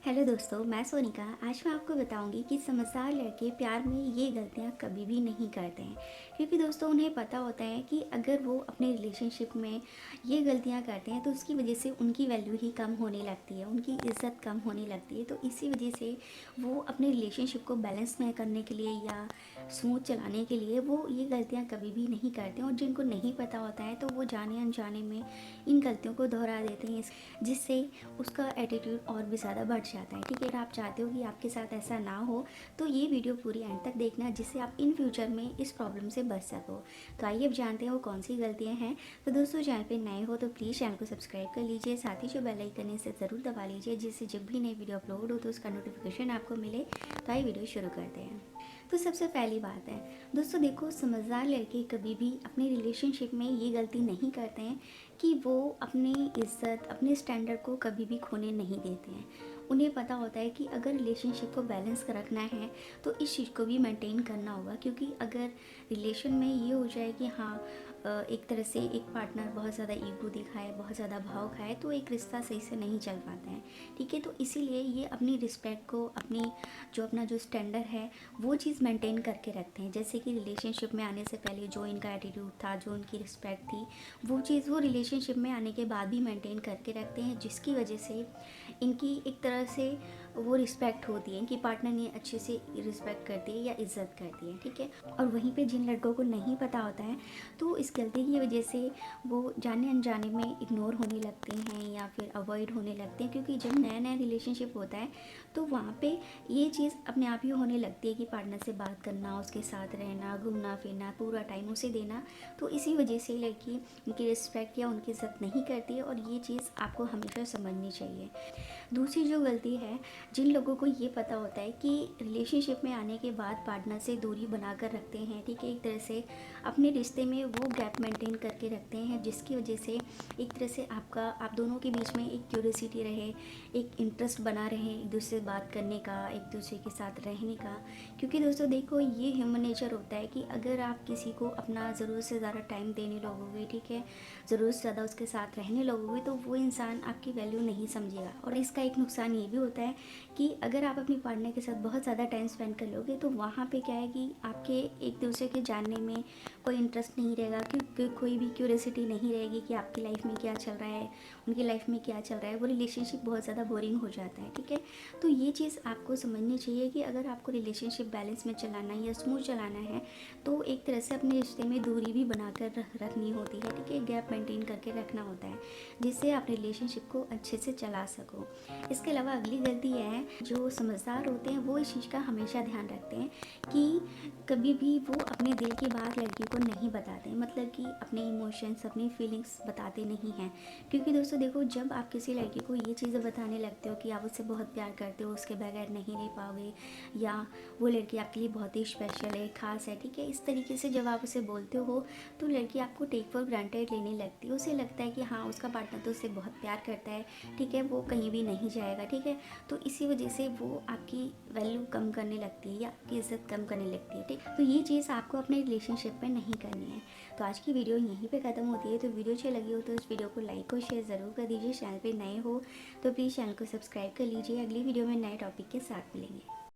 Hello दोस्तों, मैं सोनिका। आज मैं आपको बताऊंगी कि समझदार लड़के प्यार में ये गलतियां कभी भी नहीं करते हैं। क्योंकि दोस्तों उन्हें पता होता है कि अगर वो अपने रिलेशनशिप में ये गलतियां करते हैं तो उसकी वजह से उनकी वैल्यू ही कम होने लगती है, उनकी इज्जत कम होने लगती है। तो इसी वजह से वो अपने रिलेशनशिप को बैलेंस में करने के लिए या स्मूथ चलाने के लिए वो ये गलतियाँ कभी भी नहीं करते हैं। और जिनको नहीं पता होता है तो वो जाने अनजाने में इन गलतियों को दोहरा देते हैं, जिससे उसका एटीट्यूड और भी ज़्यादा बढ़ जाता है। ठीक है, अगर आप चाहते हो कि आपके साथ ऐसा ना हो तो ये वीडियो पूरी एंड तक देखना, जिससे आप इन फ्यूचर में इस प्रॉब्लम से बच सको। तो आइए अब जानते हैं वो कौन सी गलतियाँ हैं। तो दोस्तों, चैनल पे नए हो तो प्लीज़ चैनल को सब्सक्राइब कर लीजिए, साथ ही जो बेल आइकन है इसे ज़रूर दबा लीजिए, जिससे जब भी नई वीडियो अपलोड हो तो उसका नोटिफिकेशन आपको मिले। तो आइए वीडियो शुरू करते हैं। तो सबसे पहली बात है दोस्तों, देखो, समझदार लड़के कभी भी अपने रिलेशनशिप में ये गलती नहीं करते हैं कि वो अपनी इज्जत, अपने स्टैंडर्ड को कभी भी खोने नहीं देते हैं। उन्हें पता होता है कि अगर रिलेशनशिप को बैलेंस कर रखना है तो इस चीज़ को भी मेंटेन करना होगा। क्योंकि अगर रिलेशन में ये हो जाए कि हाँ, एक तरह से एक पार्टनर बहुत ज़्यादा ईगो दिखाए, बहुत ज़्यादा भाव खाए, तो एक रिश्ता सही से नहीं चल पाता है। ठीक है, तो इसीलिए ये अपनी रिस्पेक्ट को, अपनी अपना जो स्टैंडर्ड है वो चीज़ मेंटेन करके रखते हैं। जैसे कि रिलेशनशिप में आने से पहले जो इनका एटीट्यूड था, जो उनकी रिस्पेक्ट थी, वो चीज़ वो रिलेशनशिप में आने के बाद भी मेंटेन करके रखते हैं, जिसकी वजह से इनकी एक तरह से वो रिस्पेक्ट होती है, इनकी पार्टनर ने अच्छे से रिस्पेक्ट करती है या इज्जत करती है। ठीक है, और वहीं पे जिन लड़कों को नहीं पता होता है तो इस गलती की वजह से वो जाने अनजाने में इग्नोर होने लगते हैं या फिर अवॉइड होने लगते हैं। क्योंकि जब नया नया रिलेशनशिप होता है तो वहाँ पे ये चीज़ अपने आप ही होने लगती है कि पार्टनर से बात करना, उसके साथ रहना, घूमना फिरना, पूरा टाइम उसे देना। तो इसी वजह से लड़की उनकी रिस्पेक्ट या उनकी इज्जत नहीं करती है, और ये चीज़ आपको हमेशा समझनी चाहिए। दूसरी जो गलती है, जिन लोगों को ये पता होता है कि रिलेशनशिप में आने के बाद पार्टनर से दूरी बना कर रखते हैं, ठीक है, एक तरह से अपने रिश्ते में वो गैप मेंटेन करके रखते हैं, जिसकी वजह से एक तरह से आप दोनों के बीच में एक क्यूरियोसिटी रहे, एक इंटरेस्ट बना रहे एक दूसरे से बात करने का, एक दूसरे के साथ रहने का। क्योंकि दोस्तों देखो, ये ह्यूमन नेचर होता है कि अगर आप किसी को अपना ज़रूरत से ज़्यादा टाइम देने लगोगे, ठीक है, ज़रूरत से ज़्यादा उसके साथ रहने लगोगे, तो वो इंसान आपकी वैल्यू नहीं समझेगा। और इसका एक नुकसान ये भी होता है कि अगर आप अपनी पार्टनर के साथ बहुत ज़्यादा टाइम स्पेंड कर लोगे तो वहाँ पे क्या है कि आपके एक दूसरे के जानने में कोई इंटरेस्ट नहीं रहेगा, क्योंकि कोई भी क्यूरियोसिटी नहीं रहेगी कि आपकी लाइफ में क्या चल रहा है, उनकी लाइफ में क्या चल रहा है। वो रिलेशनशिप बहुत ज़्यादा बोरिंग हो जाता है। ठीक है, तो ये चीज़ आपको समझनी चाहिए कि अगर आपको रिलेशनशिप बैलेंस में चलाना है या स्मूथ चलाना है तो एक तरह से अपने रिश्ते में दूरी भी बनाकर रखनी होती है। ठीक है, गैप मेंटेन करके रखना होता है, जिससे आप रिलेशनशिप को अच्छे से चला सको। इसके अलावा अगली गलती यह है, जो समझदार होते हैं वो इस चीज़ का हमेशा ध्यान रखते हैं कि कभी भी वो अपने दिल की बात लड़की को नहीं बताते, मतलब कि अपने इमोशंस, अपनी फीलिंग्स बताते नहीं हैं। क्योंकि दोस्तों देखो, जब आप किसी लड़की को ये चीज़ें बताने लगते हो कि आप उससे बहुत प्यार करते हो, उसके बगैर नहीं रह पाओगे, या वो लड़की आपके लिए बहुत ही स्पेशल है, खास है, ठीक है, इस तरीके से जब आप उसे बोलते हो तो लड़की आपको टेक फॉर ग्रांटेड लेने लगती है। उसे लगता है कि हाँ, उसका पार्टनर तो उससे बहुत प्यार करता है, ठीक है, वो कहीं भी नहीं जाएगा। ठीक है, तो इसी वजह से वो आपकी वैल्यू कम करने लगती है या आपकी इज्जत कम करने लगती है। ठीक, तो ये चीज़ आपको अपने रिलेशनशिप में नहीं करनी है। तो आज की वीडियो यहीं पे ख़त्म होती है। तो वीडियो अच्छी लगी हो तो इस वीडियो को लाइक और शेयर ज़रूर कर दीजिए। चैनल पे नए हो तो प्लीज़ चैनल को सब्सक्राइब कर लीजिए। अगली वीडियो में नए टॉपिक के साथ मिलेंगे।